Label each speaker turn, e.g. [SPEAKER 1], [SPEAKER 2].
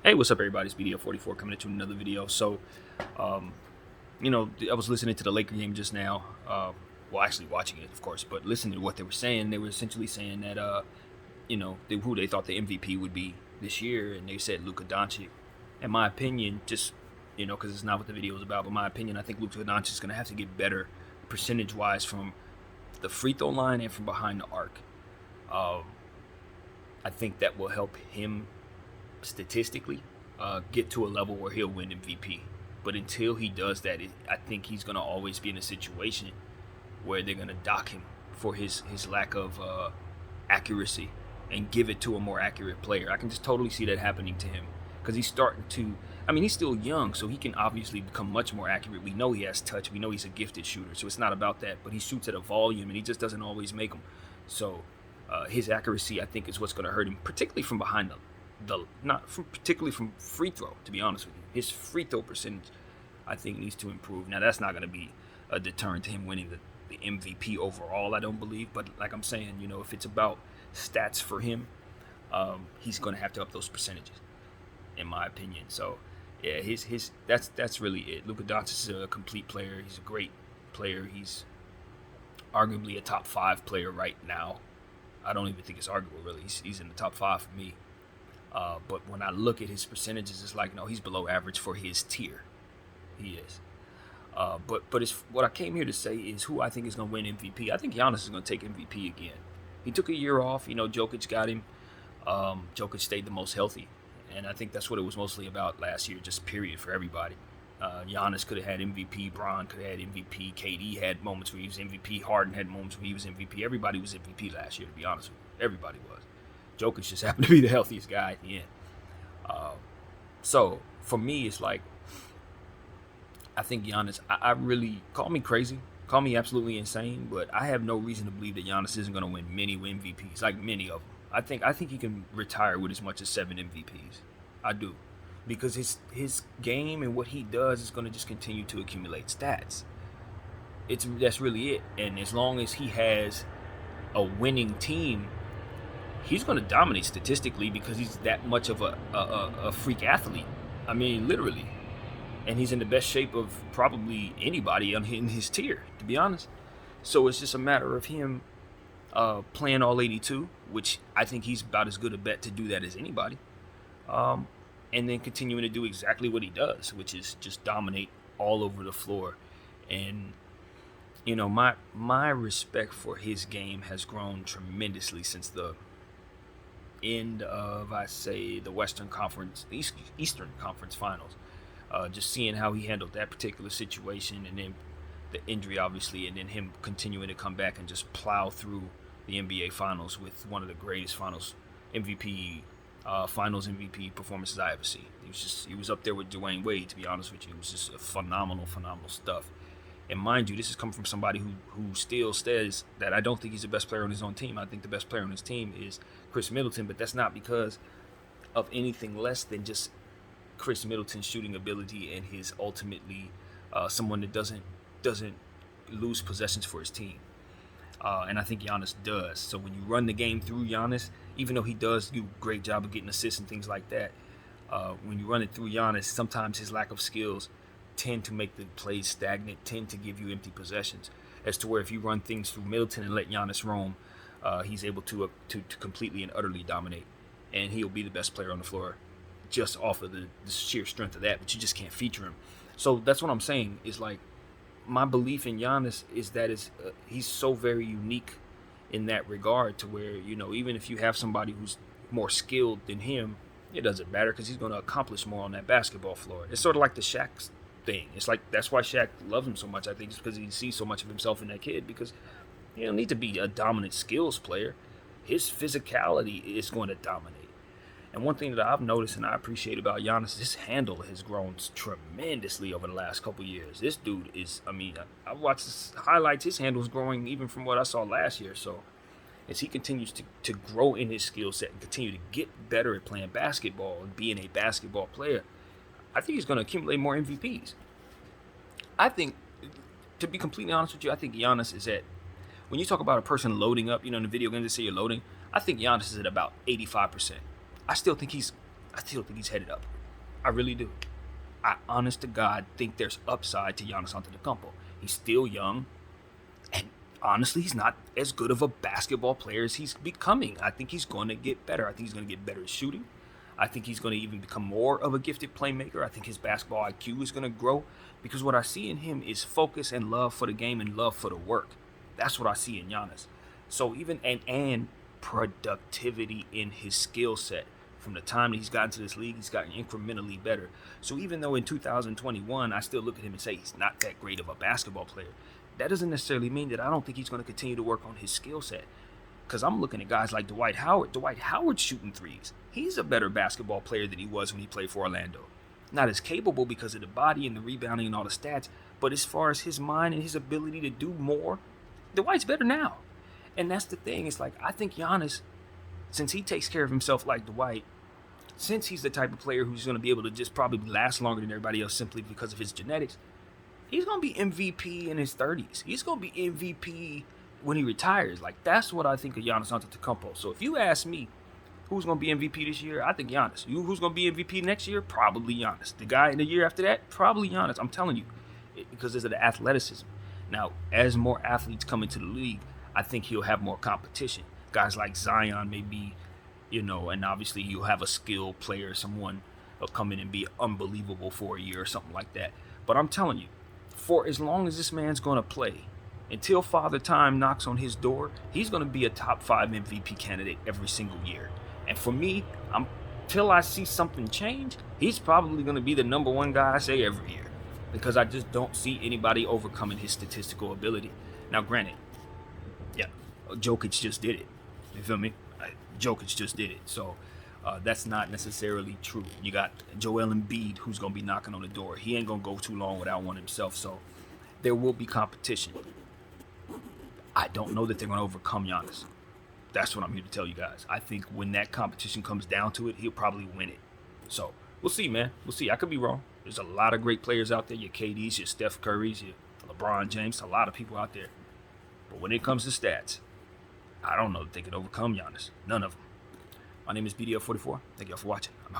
[SPEAKER 1] Hey, what's up, everybody? It's BDO44 coming into another video. Um, I was listening to the Laker game just now. Well, actually watching it, of course, but listening to what they were saying, they were essentially saying that, who they thought the MVP would be this year, and they said Luka Doncic. In my opinion, just, because it's not what the video is about, but my opinion, I think Luka Doncic is going to have to get better percentage-wise from the free throw line and from behind the arc. Um, I think that will help him statistically get to a level where he'll win MVP. But until he does that, I think he's going to always be in a situation where they're going to dock him for his lack of accuracy and give it to a more accurate player. I can just totally see that happening to him because he's starting to. I mean, he's still young, so he can obviously become much more accurate. We know he has touch. We know he's a gifted shooter, so it's not about that. But he shoots at a volume, and he just doesn't always make them. So his accuracy, I think, is what's going to hurt him, particularly from behind particularly from free throw. To be honest with you, his free throw percentage, I think, needs to improve. Now, that's not going to be a deterrent to him winning the MVP overall, I don't believe. But like I'm saying, if it's about stats for him, he's going to have to up those percentages, in my opinion. So, yeah, that's really it. Luka Doncic is a complete player. He's a great player. He's arguably a top 5 player right now. I don't even think it's arguable, really. He's in the top 5 for me. But when I look at his percentages, it's like, no, he's below average for his tier. He is. But it's, what I came here to say is who I think is going to win MVP. I think Giannis is going to take MVP again. He took a year off. Jokic got him. Jokic stayed the most healthy. And I think that's what it was mostly about last year, just period for everybody. Giannis could have had MVP. Bron could have had MVP. KD had moments where he was MVP. Harden had moments where he was MVP. Everybody was MVP last year, to be honest with you. Everybody was. Jokic just happened to be the healthiest guy at the end. So for me, it's like, I think Giannis, I really, call me crazy, call me absolutely insane, but I have no reason to believe that Giannis isn't going to win many MVPs, like many of them. I think he can retire with as much as 7 MVPs. I do. Because his game and what he does is going to just continue to accumulate stats. That's really it. And as long as he has a winning team, he's going to dominate statistically because he's that much of a freak athlete. I mean, literally. And he's in the best shape of probably anybody in his tier, to be honest. So it's just a matter of him playing all 82, which I think he's about as good a bet to do that as anybody. And then continuing to do exactly what he does, which is just dominate all over the floor. And, my respect for his game has grown tremendously since the end of, I say, the Eastern Conference Finals. Just seeing how he handled that particular situation, and then the injury, obviously, and then him continuing to come back and just plow through the NBA Finals with one of the greatest Finals MVP performances I ever seen. He was up there with Dwayne Wade, to be honest with you. It was just a phenomenal stuff. And mind you, this is coming from somebody who still says that I don't think he's the best player on his own team. I think the best player on his team is Chris Middleton, but that's not because of anything less than just Chris Middleton's shooting ability and his ultimately someone that doesn't lose possessions for his team. And I think Giannis does. So when you run the game through Giannis, even though he does do a great job of getting assists and things like that, when you run it through Giannis, sometimes his lack of skills tend to make the plays stagnant, tend to give you empty possessions. As to where if you run things through Middleton and let Giannis roam, he's able to completely and utterly dominate. And he'll be the best player on the floor just off of the sheer strength of that, but you just can't feature him. So that's what I'm saying, is like, my belief in Giannis is that he's so very unique in that regard to where, even if you have somebody who's more skilled than him, it doesn't matter because he's going to accomplish more on that basketball floor. It's sort of like the Shaq thing. It's like, that's why Shaq loves him so much. I think it's because he sees so much of himself in that kid, because you don't need to be a dominant skills player. His physicality is going to dominate. And one thing that I've noticed and I appreciate about Giannis is his handle has grown tremendously over the last couple years. This dude is, I watched his highlights, his handle is growing even from what I saw last year. So as he continues to grow in his skill set and continue to get better at playing basketball and being a basketball player, I think he's going to accumulate more MVPs. I think, to be completely honest with you, I think Giannis is at, when you talk about a person loading up, in the video games they say you're loading, I think Giannis is at about 85%. I still think he's I still think he's headed up. I really do. I, honest to God, think there's upside to Giannis Antetokounmpo. He's still young, and honestly, he's not as good of a basketball player as he's becoming. I think he's going to get better. I think he's going to get better at shooting. I think he's going to even become more of a gifted playmaker. I think his basketball IQ is going to grow because what I see in him is focus and love for the game and love for the work. That's what I see in Giannis. So even and productivity in his skill set. From the time that he's gotten to this league, he's gotten incrementally better. So even though in 2021, I still look at him and say he's not that great of a basketball player, that doesn't necessarily mean that I don't think he's going to continue to work on his skill set. Because I'm looking at guys like Dwight Howard. Dwight Howard shooting threes. He's a better basketball player than he was when he played for Orlando. Not as capable because of the body and the rebounding and all the stats, but as far as his mind and his ability to do more, Dwight's better now. And that's the thing. It's like, I think Giannis, since he takes care of himself like Dwight, since he's the type of player who's going to be able to just probably last longer than everybody else simply because of his genetics, he's going to be MVP in his 30s. He's going to be MVP when he retires. Like, that's what I think of Giannis Antetokounmpo. So if you ask me who's going to be MVP this year, I think Giannis. Who's going to be MVP next year? Probably Giannis. The guy in the year after that? Probably Giannis. I'm telling you, because of the athleticism. Now, as more athletes come into the league, I think he'll have more competition. Guys like Zion may be, and obviously you'll have a skilled player, someone will come in and be unbelievable for a year or something like that. But I'm telling you, for as long as this man's going to play, until Father Time knocks on his door, he's going to be a top 5 MVP candidate every single year. And for me, until I see something change, he's probably going to be the number 1 guy I say every year. Because I just don't see anybody overcoming his statistical ability. Now, granted, yeah, Jokic just did it. You feel me? Jokic just did it. So that's not necessarily true. You got Joel Embiid who's going to be knocking on the door. He ain't going to go too long without one himself. So there will be competition. I don't know that they're going to overcome Giannis. That's what I'm here to tell you guys. I think when that competition comes down to it, he'll probably win it. So we'll see, man. We'll see. I could be wrong. There's a lot of great players out there. Your KDs, your Steph Currys, your LeBron James, a lot of people out there. But when it comes to stats, I don't know that they can overcome Giannis. None of them. My name is BDL44. Thank y'all for watching. I'm out.